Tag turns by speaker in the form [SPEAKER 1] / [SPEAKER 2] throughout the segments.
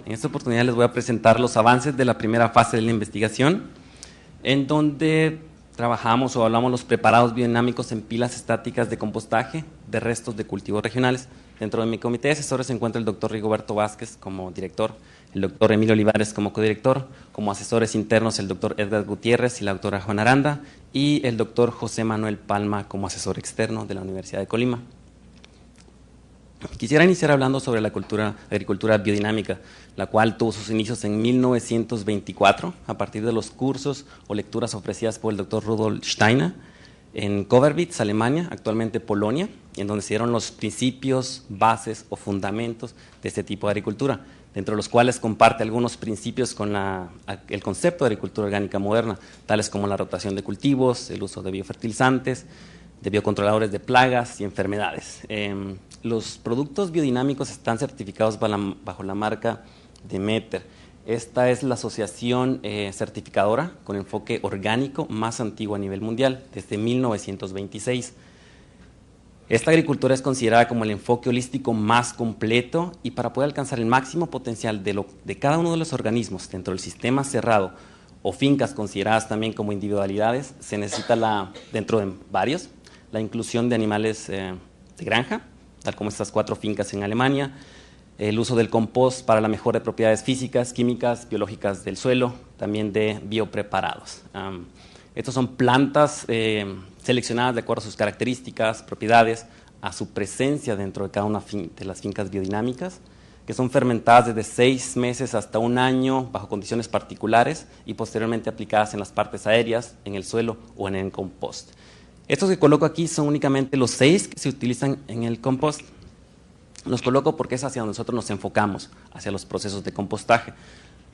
[SPEAKER 1] En esta oportunidad les voy a presentar los avances de la primera fase de la investigación, en donde trabajamos o hablamos los preparados biodinámicos en pilas estáticas de compostaje de restos de cultivos regionales. Dentro de mi comité de asesores se encuentra el doctor Rigoberto Vázquez como director, el doctor Emilio Olivares como codirector, como asesores internos el doctor Edgar Gutiérrez y la doctora Juana Aranda, y el doctor José Manuel Palma como asesor externo de la Universidad de Colima. Quisiera iniciar hablando sobre la agricultura biodinámica, la cual tuvo sus inicios en 1924 a partir de los cursos o lecturas ofrecidas por el doctor Rudolf Steiner en Koblenz, Alemania, actualmente Polonia, en donde se dieron los principios, bases o fundamentos de este tipo de agricultura, dentro de los cuales comparte algunos principios con el concepto de agricultura orgánica moderna, tales como la rotación de cultivos, el uso de biofertilizantes, de biocontroladores de plagas y enfermedades. Los productos biodinámicos están certificados bajo la marca Demeter. Esta es la asociación certificadora con enfoque orgánico más antigua a nivel mundial, desde 1926. Esta agricultura es considerada como el enfoque holístico más completo, y para poder alcanzar el máximo potencial de cada uno de los organismos dentro del sistema cerrado o fincas consideradas también como individualidades, se necesita, dentro de varios, la inclusión de animales de granja, tal como estas 4 fincas en Alemania, el uso del compost para la mejora de propiedades físicas, químicas, biológicas del suelo, también de biopreparados. Estos son plantas seleccionadas de acuerdo a sus características, propiedades, a su presencia dentro de cada una de las fincas biodinámicas, que son fermentadas desde 6 meses hasta 1 año bajo condiciones particulares y posteriormente aplicadas en las partes aéreas, en el suelo o en el compost. Estos que coloco aquí son únicamente los 6 que se utilizan en el compost. Los coloco porque es hacia donde nosotros nos enfocamos, hacia los procesos de compostaje,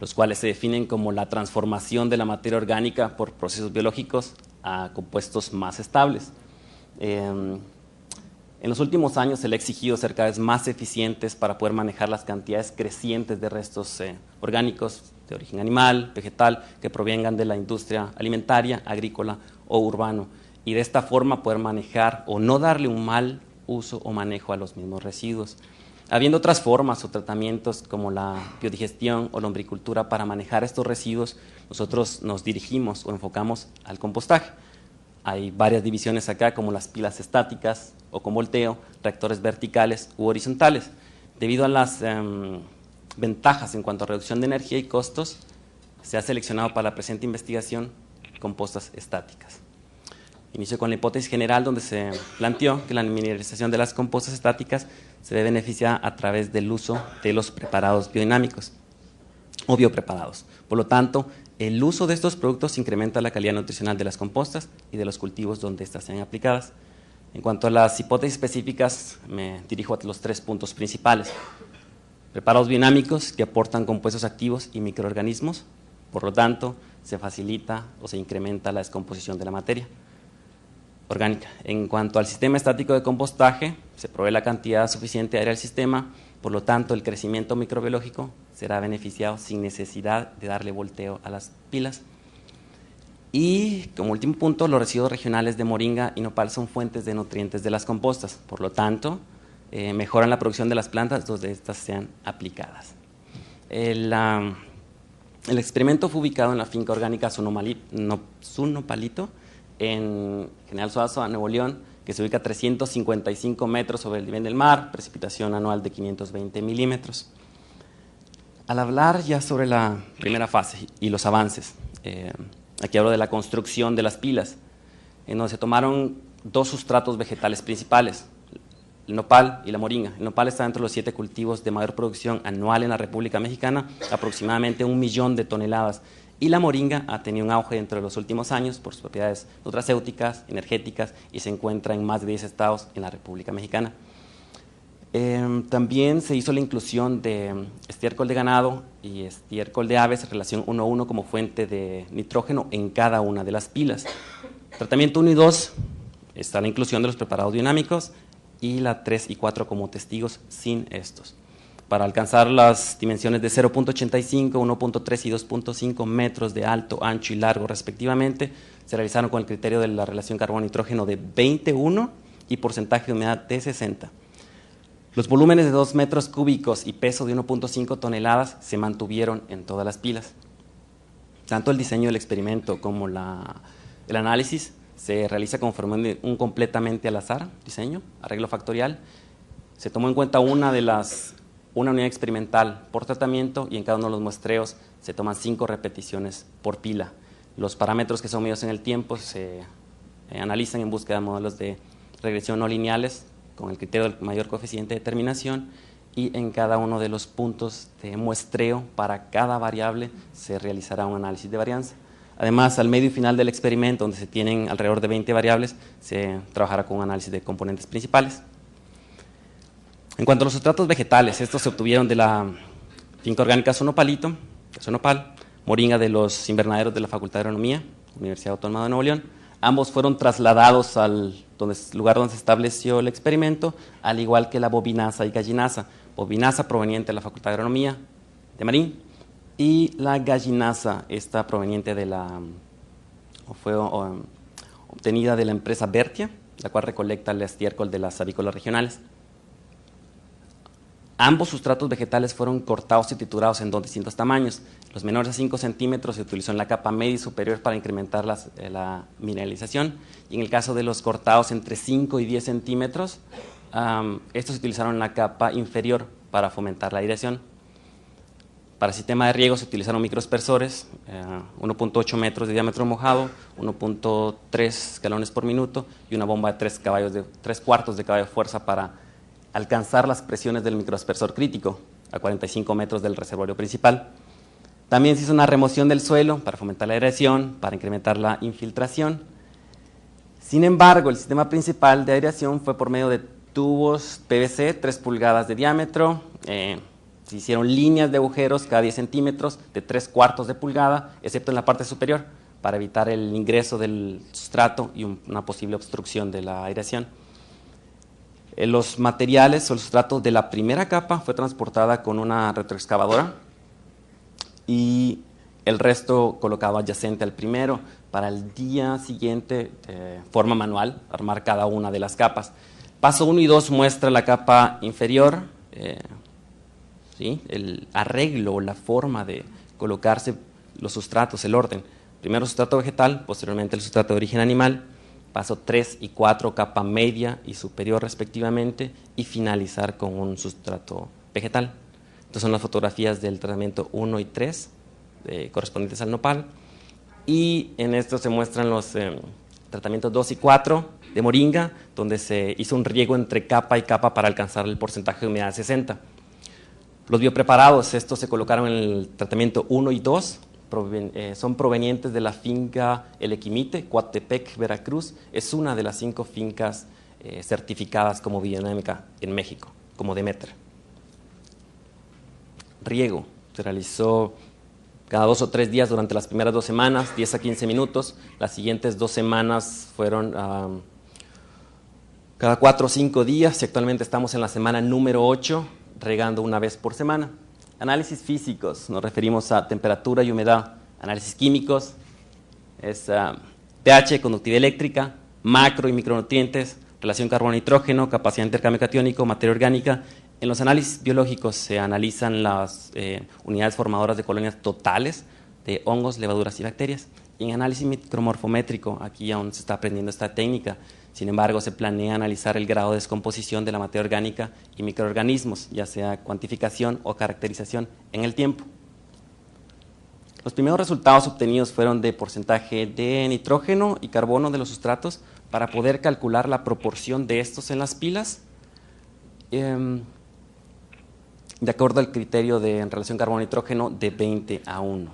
[SPEAKER 1] los cuales se definen como la transformación de la materia orgánica por procesos biológicos a compuestos más estables. En los últimos años se le ha exigido ser cada vez más eficientes para poder manejar las cantidades crecientes de restos orgánicos de origen animal, vegetal, que provengan de la industria alimentaria, agrícola o urbano, y de esta forma poder manejar o no darle un mal uso o manejo a los mismos residuos. Habiendo otras formas o tratamientos como la biodigestión o lombricultura para manejar estos residuos, nosotros nos dirigimos o enfocamos al compostaje. Hay varias divisiones acá, como las pilas estáticas o con volteo, reactores verticales u horizontales. Debido a las ventajas en cuanto a reducción de energía y costos, se ha seleccionado para la presente investigación compostas estáticas. Inicio con la hipótesis general, donde se planteó que la mineralización de las compostas estáticas se debe beneficiar a través del uso de los preparados biodinámicos o biopreparados. Por lo tanto, el uso de estos productos incrementa la calidad nutricional de las compostas y de los cultivos donde éstas sean aplicadas. En cuanto a las hipótesis específicas, me dirijo a los 3 puntos principales. Preparados biodinámicos que aportan compuestos activos y microorganismos, por lo tanto, se facilita o se incrementa la descomposición de la materia orgánica. En cuanto al sistema estático de compostaje, se provee la cantidad suficiente de aire al sistema, por lo tanto el crecimiento microbiológico será beneficiado sin necesidad de darle volteo a las pilas. Y como último punto, los residuos regionales de moringa y nopal son fuentes de nutrientes de las compostas, por lo tanto mejoran la producción de las plantas donde estas sean aplicadas. El experimento fue ubicado en la finca orgánica Sunopalito, en General Suazo, Nuevo León, que se ubica a 355 metros sobre el nivel del mar, precipitación anual de 520 milímetros. Al hablar ya sobre la primera fase y los avances, aquí hablo de la construcción de las pilas, en donde se tomaron 2 sustratos vegetales principales, el nopal y la moringa. El nopal está dentro de los 7 cultivos de mayor producción anual en la República Mexicana, aproximadamente 1 millón de toneladas. Y la moringa ha tenido un auge dentro de los últimos años por sus propiedades nutracéuticas, energéticas, y se encuentra en más de 10 estados en la República Mexicana. También se hizo la inclusión de estiércol de ganado y estiércol de aves en relación 1:1 como fuente de nitrógeno en cada una de las pilas. Tratamiento 1 y 2 está la inclusión de los preparados biodinámicos, y la 3 y 4 como testigos sin estos. Para alcanzar las dimensiones de 0.85, 1.3 y 2.5 metros de alto, ancho y largo respectivamente, se realizaron con el criterio de la relación carbono-nitrógeno de 20:1 y porcentaje de humedad de 60. Los volúmenes de 2 metros cúbicos y peso de 1.5 toneladas se mantuvieron en todas las pilas. Tanto el diseño del experimento como el análisis se realiza conforme un completamente al azar diseño, arreglo factorial. Se tomó en cuenta una unidad experimental por tratamiento y en cada uno de los muestreos se toman 5 repeticiones por pila. Los parámetros que son medidos en el tiempo se analizan en búsqueda de modelos de regresión no lineales con el criterio del mayor coeficiente de determinación, y en cada uno de los puntos de muestreo para cada variable se realizará un análisis de varianza. Además, al medio y final del experimento, donde se tienen alrededor de 20 variables, se trabajará con un análisis de componentes principales. En cuanto a los sustratos vegetales, estos se obtuvieron de la finca orgánica Sonopalito, Sonopal, moringa de los invernaderos de la Facultad de Agronomía, Universidad Autónoma de Nuevo León. Ambos fueron trasladados al lugar donde se estableció el experimento, al igual que la bobinaza y gallinaza. Bobinaza proveniente de la Facultad de Agronomía de Marín, y la gallinaza está proveniente de fue obtenida de la empresa Bertia, la cual recolecta el estiércol de las avícolas regionales. Ambos sustratos vegetales fueron cortados y triturados en 2 distintos tamaños. Los menores a 5 centímetros se utilizó en la capa media y superior para incrementar la mineralización, y en el caso de los cortados entre 5 y 10 centímetros, estos se utilizaron en la capa inferior para fomentar la aireación. Para el sistema de riego se utilizaron microaspersores, 1.8 metros de diámetro mojado, 1.3 galones por minuto y una bomba de 3 cuartos de caballo de fuerza para alcanzar las presiones del microaspersor crítico a 45 metros del reservorio principal. También se hizo una remoción del suelo para fomentar la aireación, para incrementar la infiltración. Sin embargo, el sistema principal de aireación fue por medio de tubos PVC, 3 pulgadas de diámetro. Se hicieron líneas de agujeros cada 10 centímetros de 3 cuartos de pulgada, excepto en la parte superior, para evitar el ingreso del sustrato y una posible obstrucción de la aireación. Los materiales o el sustrato de la primera capa fue transportada con una retroexcavadora y el resto colocado adyacente al primero, para el día siguiente, de forma manual, armar cada una de las capas. Paso 1 y 2 muestra la capa inferior, ¿sí? El arreglo, la forma de colocarse los sustratos, el orden. Primero sustrato vegetal, posteriormente el sustrato de origen animal. Paso 3 y 4, capa media y superior respectivamente, y finalizar con un sustrato vegetal. Estas son las fotografías del tratamiento 1 y 3, correspondientes al nopal, y en esto se muestran los tratamientos 2 y 4 de moringa, donde se hizo un riego entre capa y capa para alcanzar el porcentaje de humedad de 60. Los biopreparados, estos se colocaron en el tratamiento 1 y 2, son provenientes de la finca El Equimite, Coatepec, Veracruz. Es una de las 5 fincas certificadas como biodinámica en México, como Demeter. Riego se realizó cada 2 o 3 días durante las primeras 2 semanas, 10 a 15 minutos. Las siguientes 2 semanas fueron cada 4 o 5 días, y actualmente estamos en la semana número 8, regando una vez por semana. Análisis físicos, nos referimos a temperatura y humedad. Análisis químicos, es pH, conductividad eléctrica, macro y micronutrientes, relación carbono-nitrógeno, capacidad de intercambio catiónico, materia orgánica. En los análisis biológicos se analizan las unidades formadoras de colonias totales de hongos, levaduras y bacterias. Y en análisis micromorfométrico, aquí aún se está aprendiendo esta técnica. Sin embargo, se planea analizar el grado de descomposición de la materia orgánica y microorganismos, ya sea cuantificación o caracterización en el tiempo. Los primeros resultados obtenidos fueron de porcentaje de nitrógeno y carbono de los sustratos para poder calcular la proporción de estos en las pilas, de acuerdo al criterio en relación carbono-nitrógeno de 20 a 1.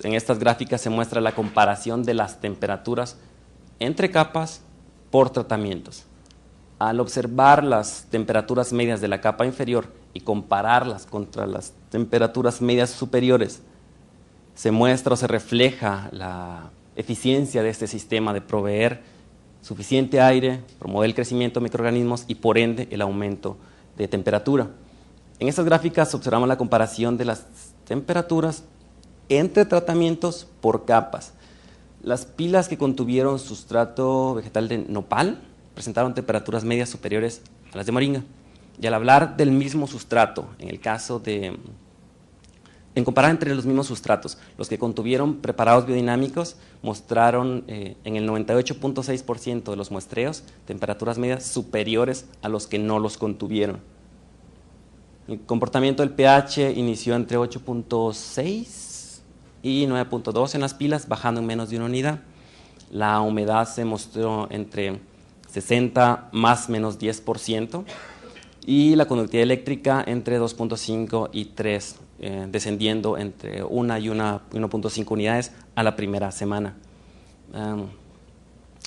[SPEAKER 1] En estas gráficas se muestra la comparación de las temperaturas entre capas por tratamientos. Al observar las temperaturas medias de la capa inferior y compararlas contra las temperaturas medias superiores, se muestra o se refleja la eficiencia de este sistema de proveer suficiente aire, promover el crecimiento de microorganismos y por ende el aumento de temperatura. En estas gráficas observamos la comparación de las temperaturas entre tratamientos por capas. Las pilas que contuvieron sustrato vegetal de nopal presentaron temperaturas medias superiores a las de moringa. Y al hablar del mismo sustrato, en el caso de, en comparar entre los mismos sustratos, los que contuvieron preparados biodinámicos mostraron en el 98.6% de los muestreos temperaturas medias superiores a los que no los contuvieron. El comportamiento del pH inició entre 8.6 y 9.2 en las pilas, bajando en menos de una unidad. La humedad se mostró entre 60 más menos 10%, y la conductividad eléctrica entre 2.5 y 3, descendiendo entre 1 y 1.5 unidades a la primera semana.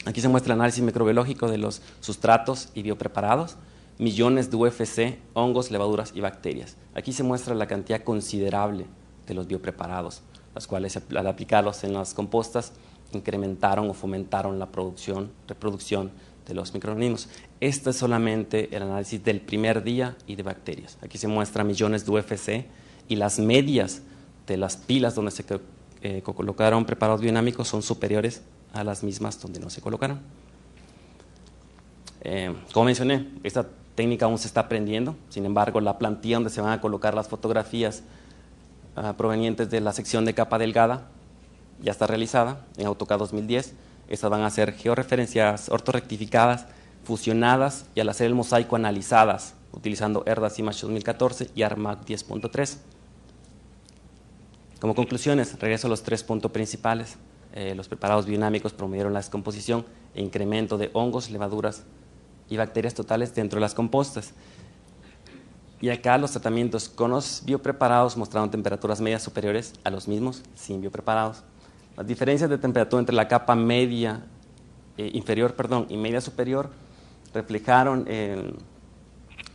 [SPEAKER 1] Aquí se muestra el análisis microbiológico de los sustratos y biopreparados, millones de UFC, hongos, levaduras y bacterias. Aquí se muestra la cantidad considerable de los biopreparados, las cuales al aplicarlos en las compostas incrementaron o fomentaron la reproducción de los microorganismos. Este es solamente el análisis del primer día y de bacterias. Aquí se muestra millones de UFC y las medias de las pilas donde se colocaron preparados biodinámicos son superiores a las mismas donde no se colocaron. Como mencioné, esta técnica aún se está aprendiendo, sin embargo, la plantilla donde se van a colocar las fotografías provenientes de la sección de capa delgada ya está realizada en AutoCAD 2010. Estas van a ser georreferenciadas, ortorrectificadas, fusionadas y al hacer el mosaico analizadas utilizando ERDAS Image 2014 y ARMAC 10.3. Como conclusiones, regreso a los 3 puntos principales. Los preparados biodinámicos promovieron la descomposición e incremento de hongos, levaduras y bacterias totales dentro de las compostas. Y acá los tratamientos con los biopreparados mostraron temperaturas medias superiores a los mismos sin biopreparados. Las diferencias de temperatura entre la capa media, inferior y media superior reflejaron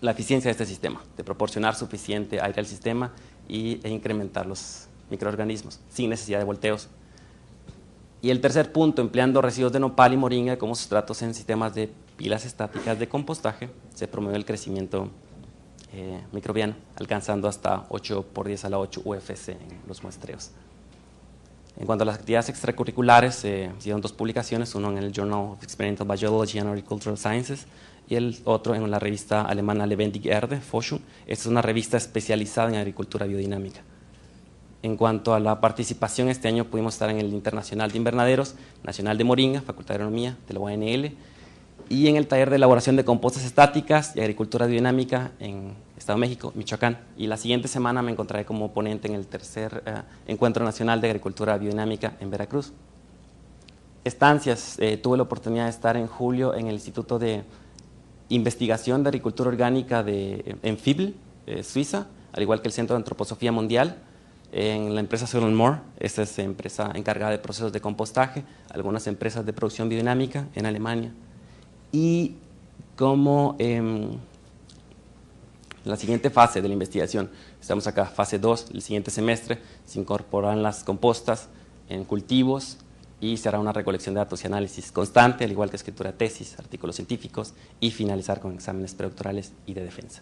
[SPEAKER 1] la eficiencia de este sistema, de proporcionar suficiente aire al sistema e incrementar los microorganismos sin necesidad de volteos. Y el tercer punto, empleando residuos de nopal y moringa como sustratos en sistemas de pilas estáticas de compostaje, se promueve el crecimiento microbiano, alcanzando hasta 8 por 10 a la 8 UFC en los muestreos. En cuanto a las actividades extracurriculares, se hicieron 2 publicaciones, uno en el Journal of Experimental Biology and Agricultural Sciences y el otro en la revista alemana Lebendig Erde, Forschung. Esta es una revista especializada en agricultura biodinámica. En cuanto a la participación, este año pudimos estar en el Internacional de Invernaderos, Nacional de Moringa, Facultad de Agronomía de la UANL, y en el taller de elaboración de compostas estáticas y agricultura biodinámica en Estado de México, Michoacán. Y la siguiente semana me encontraré como ponente en el tercer Encuentro Nacional de Agricultura Biodinámica en Veracruz. Estancias, tuve la oportunidad de estar en julio en el Instituto de Investigación de Agricultura Orgánica en Fibl, Suiza, al igual que el Centro de Antroposofía Mundial, en la empresa Soil & More. Esta es empresa encargada de procesos de compostaje, algunas empresas de producción biodinámica en Alemania. Y como la siguiente fase de la investigación, estamos acá, fase 2, el siguiente semestre, se incorporarán las compostas en cultivos y se hará una recolección de datos y análisis constante, al igual que escritura de tesis, artículos científicos y finalizar con exámenes predoctorales y de defensa.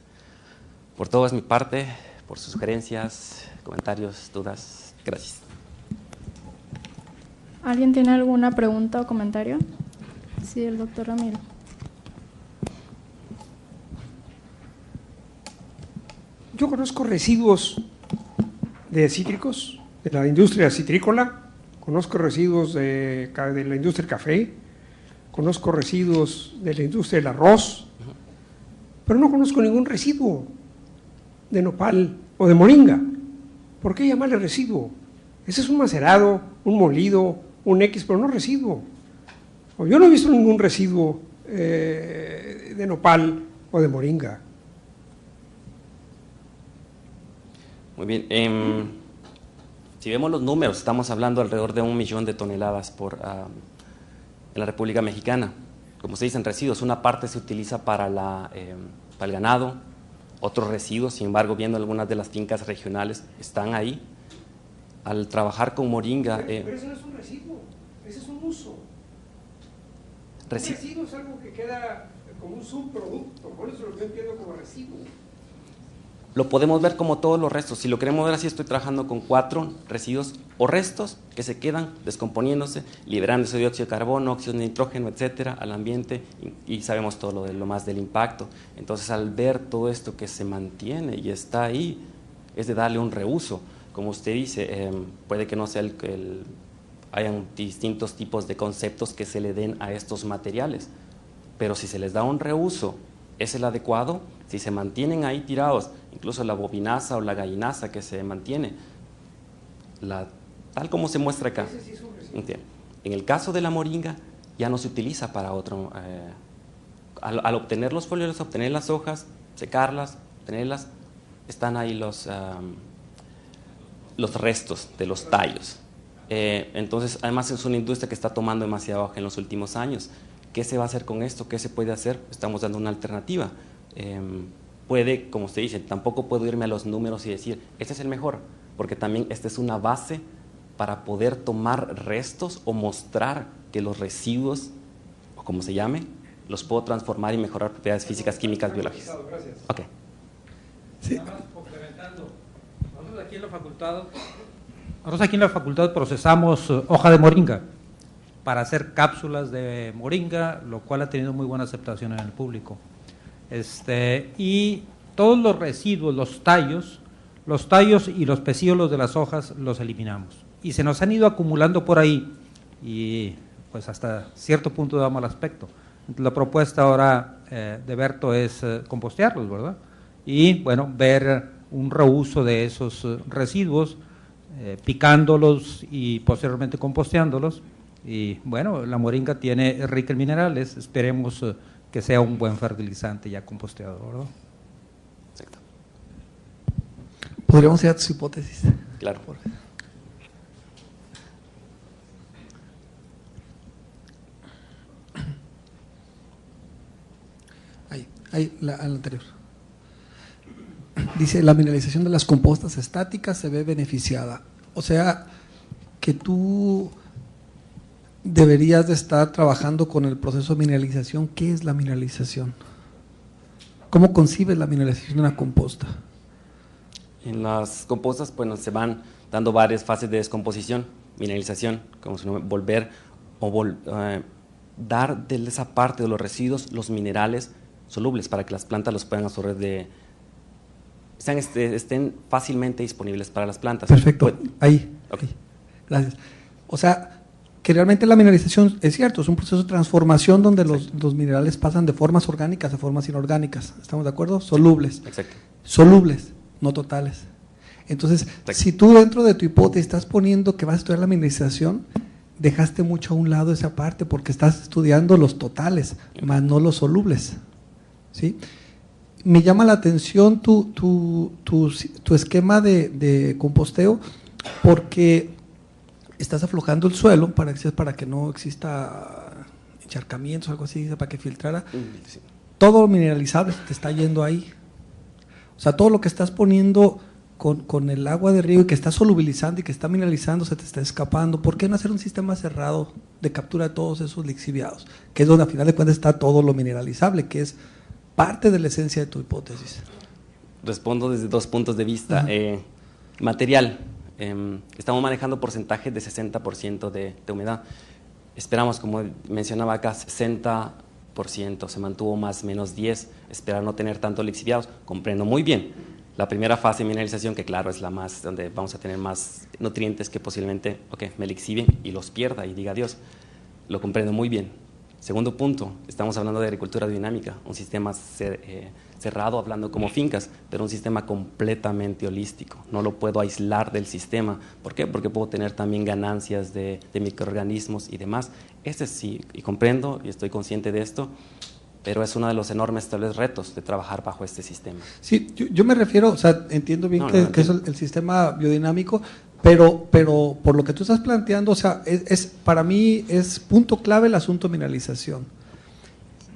[SPEAKER 1] Por todo es mi parte, por sus sugerencias, comentarios, dudas. Gracias.
[SPEAKER 2] ¿Alguien tiene alguna pregunta o comentario? Sí, el doctor Ramiro.
[SPEAKER 3] Yo conozco residuos de cítricos, de la industria citrícola, conozco residuos de la industria del café, conozco residuos de la industria del arroz, pero no conozco ningún residuo de nopal o de moringa. ¿Por qué llamarle residuo? Ese es un macerado, un molido, un X, pero no residuo. O yo no he visto ningún residuo de nopal o de moringa.
[SPEAKER 1] Muy bien. Si vemos los números, estamos hablando alrededor de 1 millón de toneladas en la República Mexicana. Como se dicen residuos, una parte se utiliza para el ganado, otros residuos, sin embargo, viendo algunas de las fincas regionales, están ahí. Al trabajar con moringa…
[SPEAKER 3] Pero eso no es un residuo, ese es un uso. Un residuo es algo que queda como un subproducto, por eso lo que yo entiendo como residuo.
[SPEAKER 1] lo podemos ver como todos los restos. Si lo queremos ver así, estoy trabajando con 4 residuos o restos que se quedan descomponiéndose, liberando ese dióxido de carbono, óxido de nitrógeno, etcétera, al ambiente, y sabemos todo lo más del impacto. Entonces, al ver todo esto que se mantiene y está ahí, es de darle un reuso. Como usted dice, puede que no sea hayan distintos tipos de conceptos que se le den a estos materiales, pero si se les da un reuso, es el adecuado. Si se mantienen ahí tirados, incluso la bobinaza o la gallinaza que se mantiene, tal como se muestra acá. En el caso de la moringa, ya no se utiliza para otro. Al obtener los foliolos, obtener las hojas, secarlas, tenerlas, están ahí los restos de los tallos. Entonces, además es una industria que está tomando demasiado auge en los últimos años. ¿Qué se va a hacer con esto? ¿Qué se puede hacer? Estamos dando una alternativa. Puede, como usted dice, tampoco puedo irme a los números y decir, este es el mejor, porque también esta es una base para poder tomar restos o mostrar que los residuos, o como se llame, los puedo transformar y mejorar propiedades físicas, químicas, biológicas.
[SPEAKER 3] Gracias.
[SPEAKER 1] Ok.
[SPEAKER 4] Sí. Nada más complementando, nosotros aquí en la facultad procesamos hoja de moringa para hacer cápsulas de moringa, lo cual ha tenido muy buena aceptación en el público. Y todos los residuos, los tallos y los pecíolos de las hojas los eliminamos. Y se nos han ido acumulando por ahí y pues hasta cierto punto da mal aspecto. La propuesta ahora de Berto es compostearlos, ¿verdad? Y bueno, ver un reuso de esos residuos, picándolos y posteriormente composteándolos. Y bueno, la moringa es rica en minerales, esperemos que sea un buen fertilizante ya composteado, ¿verdad?
[SPEAKER 1] Exacto.
[SPEAKER 5] ¿Podríamos ir a tus hipótesis?
[SPEAKER 1] Claro.
[SPEAKER 5] Ahí, al anterior. Dice, la mineralización de las compostas estáticas se ve beneficiada. O sea, que tú deberías de estar trabajando con el proceso de mineralización. ¿Qué es la mineralización? ¿Cómo concibes la mineralización de una composta?
[SPEAKER 1] En las compostas, bueno, se van dando varias fases de descomposición, mineralización, como se llama, volver o dar de esa parte de los residuos los minerales solubles para que las plantas los puedan absorber estén fácilmente disponibles para las plantas.
[SPEAKER 5] Perfecto, ahí.
[SPEAKER 1] Okay.
[SPEAKER 5] Gracias. O sea, que realmente la mineralización es cierto, es un proceso de transformación donde los minerales pasan de formas orgánicas a formas inorgánicas. ¿Estamos de acuerdo? Solubles.
[SPEAKER 1] Exacto.
[SPEAKER 5] Solubles, no totales. Entonces, si tú dentro de tu hipótesis estás poniendo que vas a estudiar la mineralización, dejaste mucho a un lado esa parte porque estás estudiando los totales, más no los solubles. ¿Sí? Me llama la atención tu esquema de composteo porque estás aflojando el suelo para que no exista encharcamientos o algo así, para que filtrara.
[SPEAKER 1] Sí.
[SPEAKER 5] Todo lo mineralizable te está yendo ahí. O sea, todo lo que estás poniendo con el agua de río y que está solubilizando y que está mineralizando se te está escapando. ¿Por qué no hacer un sistema cerrado de captura de todos esos lixiviados? Que es donde al final de cuentas está todo lo mineralizable, que es parte de la esencia de tu hipótesis.
[SPEAKER 1] Respondo desde 2 puntos de vista. Material. Estamos manejando porcentajes de 60% de humedad. Esperamos, como mencionaba acá, 60%, se mantuvo más o menos 10%, esperar no tener tantos lixiviados. Comprendo muy bien la primera fase de mineralización, que claro es la más, donde vamos a tener más nutrientes que posiblemente me lixivien y los pierda y diga adiós. Lo comprendo muy bien. Segundo punto, estamos hablando de agricultura biodinámica, un sistema cerrado, hablando como fincas, pero un sistema completamente holístico. No lo puedo aislar del sistema. ¿Por qué? Porque puedo tener también ganancias de microorganismos y demás. Sí, y comprendo y estoy consciente de esto, pero es uno de los enormes tal vez retos de trabajar bajo este sistema.
[SPEAKER 5] Sí, yo me refiero, o sea, entiendo bien que es el sistema biodinámico, pero por lo que tú estás planteando, o sea, para mí es punto clave el asunto de mineralización.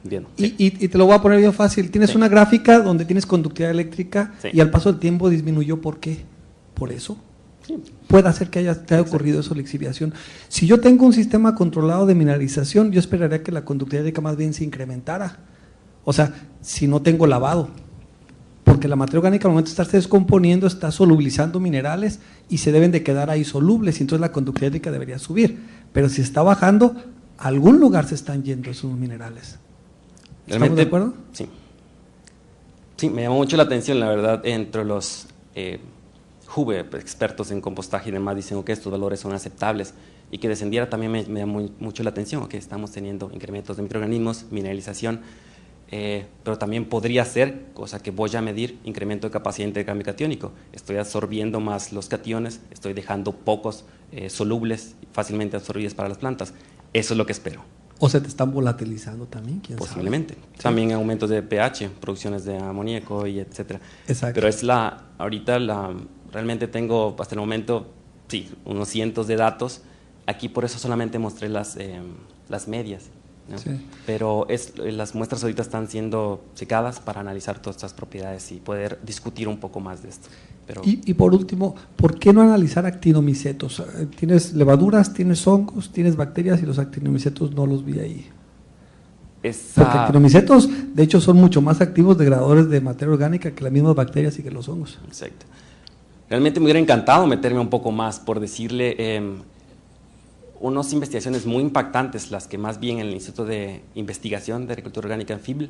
[SPEAKER 1] Bien.
[SPEAKER 5] Y te lo voy a poner bien fácil. Tienes una gráfica donde tienes conductividad eléctrica y al paso del tiempo disminuyó. ¿Por qué? Por eso. Sí. Puede hacer que te haya ocurrido eso, lixiviación. Si yo tengo un sistema controlado de mineralización, yo esperaría que la conductividad eléctrica más bien se incrementara. O sea, si no tengo lavado. porque la materia orgánica al momento de estarse descomponiendo está solubilizando minerales y se deben de quedar ahí solubles, y entonces la conductividad hídrica debería subir. Pero si está bajando, a algún lugar se están yendo esos minerales. ¿Estamos de acuerdo?
[SPEAKER 1] Sí. Sí, me llamó mucho la atención, la verdad, entre los expertos en compostaje y demás, dicen que estos valores son aceptables, y que descendiera también me llamó mucho la atención, que estamos teniendo incrementos de microorganismos, mineralización, pero también podría ser, cosa que voy a medir, incremento de capacidad de intercambio catiónico. Estoy absorbiendo más los cationes, estoy dejando pocos solubles, fácilmente absorbibles para las plantas. Eso es lo que espero.
[SPEAKER 5] ¿O se te están volatilizando también? ¿Quién
[SPEAKER 1] Posiblemente.
[SPEAKER 5] sabe?
[SPEAKER 1] También aumentos de pH, producciones de amoníaco y etcétera.
[SPEAKER 5] Exacto.
[SPEAKER 1] Pero realmente tengo hasta el momento, sí, unos cientos de datos. Aquí por eso solamente mostré las medias, ¿no?
[SPEAKER 5] Sí.
[SPEAKER 1] Pero las muestras ahorita están siendo secadas para analizar todas estas propiedades y poder discutir un poco más de esto. Pero
[SPEAKER 5] Y por último, ¿por qué no analizar actinomicetos? Tienes levaduras, tienes hongos, tienes bacterias, y los actinomicetos no los vi ahí. Porque actinomicetos, de hecho, son mucho más activos degradadores de materia orgánica que las mismas bacterias y que los hongos.
[SPEAKER 1] Exacto. Realmente me hubiera encantado meterme un poco más, por decirle, unas investigaciones muy impactantes, las que más bien en el Instituto de Investigación de Agricultura Orgánica en FIBL,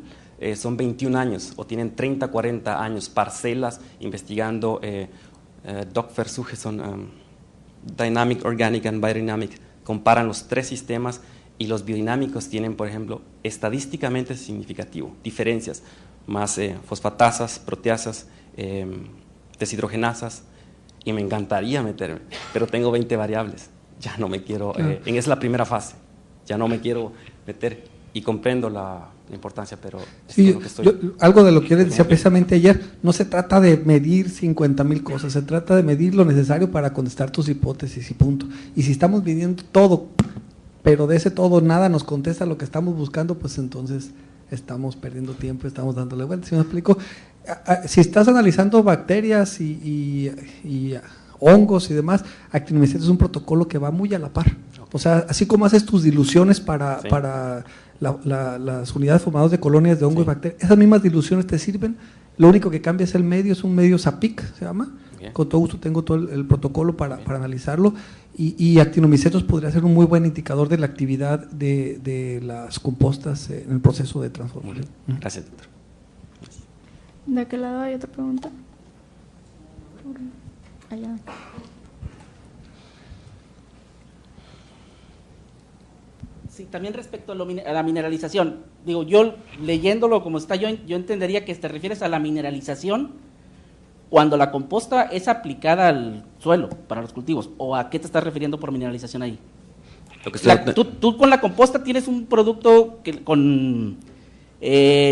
[SPEAKER 1] son 21 años, o tienen 30, 40 años, parcelas, investigando Dockversuche, son Dynamic, Organic and Biodynamic, comparan los 3 sistemas, y los biodinámicos tienen, por ejemplo, estadísticamente significativo, diferencias, más fosfatasas, proteasas, deshidrogenasas, y me encantaría meterme, pero tengo 20 variables. Ya no me quiero, es la primera fase, ya no me quiero meter, y comprendo la importancia, pero
[SPEAKER 5] sí,
[SPEAKER 1] es lo que estoy.
[SPEAKER 5] Algo de lo que yo les decía precisamente ayer, no se trata de medir 50,000 cosas, se trata de medir lo necesario para contestar tus hipótesis y punto. Y si estamos midiendo todo, pero de ese todo nada nos contesta lo que estamos buscando, pues entonces estamos perdiendo tiempo, estamos dándole vueltas. ¿Sí me explico? Si estás analizando bacterias y hongos y demás, actinomicetos es un protocolo que va muy a la par. O sea, así como haces tus diluciones para las unidades formadoras de colonias de hongo y bacterias, esas mismas diluciones te sirven. Lo único que cambia es el medio, es un medio SAPIC, se llama. Con todo gusto tengo todo el protocolo para analizarlo, y actinomicetos podría ser un muy buen indicador de la actividad de las compostas en el proceso de transformación.
[SPEAKER 1] Gracias, doctor.
[SPEAKER 2] ¿De aquel lado hay otra pregunta? Allá.
[SPEAKER 6] Sí, también respecto a la mineralización, digo, yo leyéndolo como está, yo entendería que te refieres a la mineralización cuando la composta es aplicada al suelo para los cultivos, ¿o a qué te estás refiriendo por mineralización ahí? Tú con la composta tienes un producto que con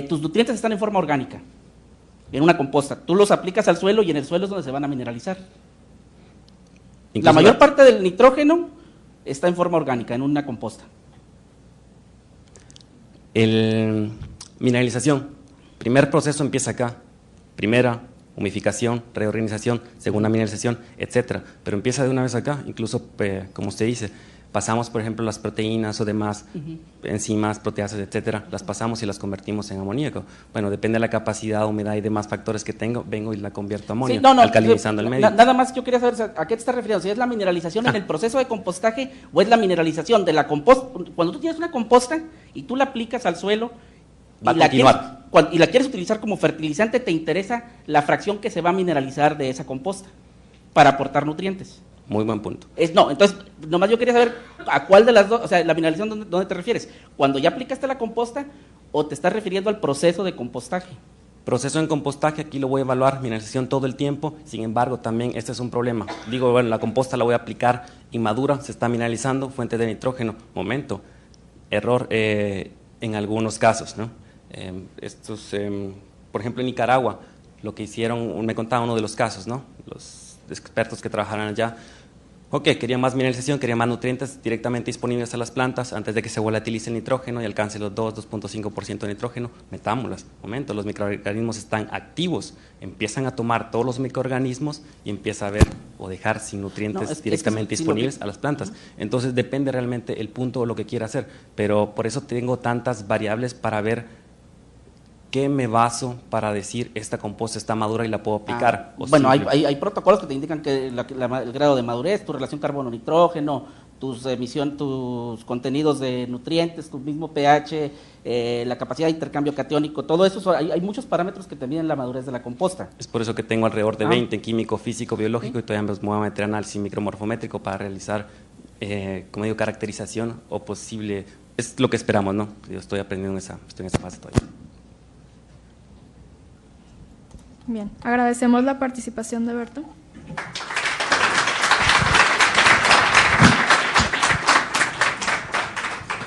[SPEAKER 6] tus nutrientes están en forma orgánica, en una composta, tú los aplicas al suelo y en el suelo es donde se van a mineralizar. Incluso la mayor parte del nitrógeno está en forma orgánica, en una composta.
[SPEAKER 1] Mineralización, primer proceso empieza acá, primera, humificación, reorganización, segunda mineralización, etcétera, pero empieza de una vez acá, incluso como usted dice, pasamos por ejemplo las proteínas o demás, enzimas, proteasas, etcétera, las pasamos y las convertimos en amoníaco. Bueno, depende de la capacidad, humedad y demás factores que tengo, vengo y la convierto a amonio, alcalinizando el medio.
[SPEAKER 6] Nada más yo quería saber a qué te estás refiriendo, si es la mineralización en el proceso de compostaje o es la mineralización de la composta. Cuando tú tienes una composta y tú la aplicas al suelo y la quieres utilizar como fertilizante, te interesa la fracción que se va a mineralizar de esa composta para aportar nutrientes.
[SPEAKER 1] Muy buen punto.
[SPEAKER 6] Entonces, nomás yo quería saber a cuál de las dos, o sea, la mineralización, ¿dónde te refieres? ¿Cuando ya aplicaste la composta o te estás refiriendo al proceso de compostaje?
[SPEAKER 1] Proceso en compostaje, aquí lo voy a evaluar, mineralización todo el tiempo, sin embargo, también este es un problema. Digo, bueno, la composta la voy a aplicar inmadura, se está mineralizando, fuente de nitrógeno, momento, error en algunos casos, ¿no? Por ejemplo, en Nicaragua, lo que hicieron, me contaba uno de los casos, ¿no? Los expertos que trabajaran allá, querían más mineralización, querían más nutrientes directamente disponibles a las plantas antes de que se volatilice el nitrógeno y alcance los 2.5% de nitrógeno, metámoslas. Momento, los microorganismos están activos, empiezan a tomar todos los microorganismos y empieza a haber o dejar sin nutrientes directamente disponibles a las plantas. Entonces depende realmente el punto o lo que quiera hacer, pero por eso tengo tantas variables para ver qué me baso para decir esta composta está madura y la puedo aplicar?
[SPEAKER 6] Bueno, hay protocolos que te indican que el grado de madurez, tu relación carbono-nitrógeno, tus contenidos de nutrientes, tu mismo pH, la capacidad de intercambio catiónico, todo eso, hay muchos parámetros que te miden la madurez de la composta.
[SPEAKER 1] Es por eso que tengo alrededor de 20 en químico, físico, biológico, y todavía me voy a meter análisis micromorfométrico para realizar, como digo, caracterización o posible, es lo que esperamos, ¿no? Yo estoy aprendiendo estoy en esa fase todavía.
[SPEAKER 2] Bien, agradecemos la participación de Berto.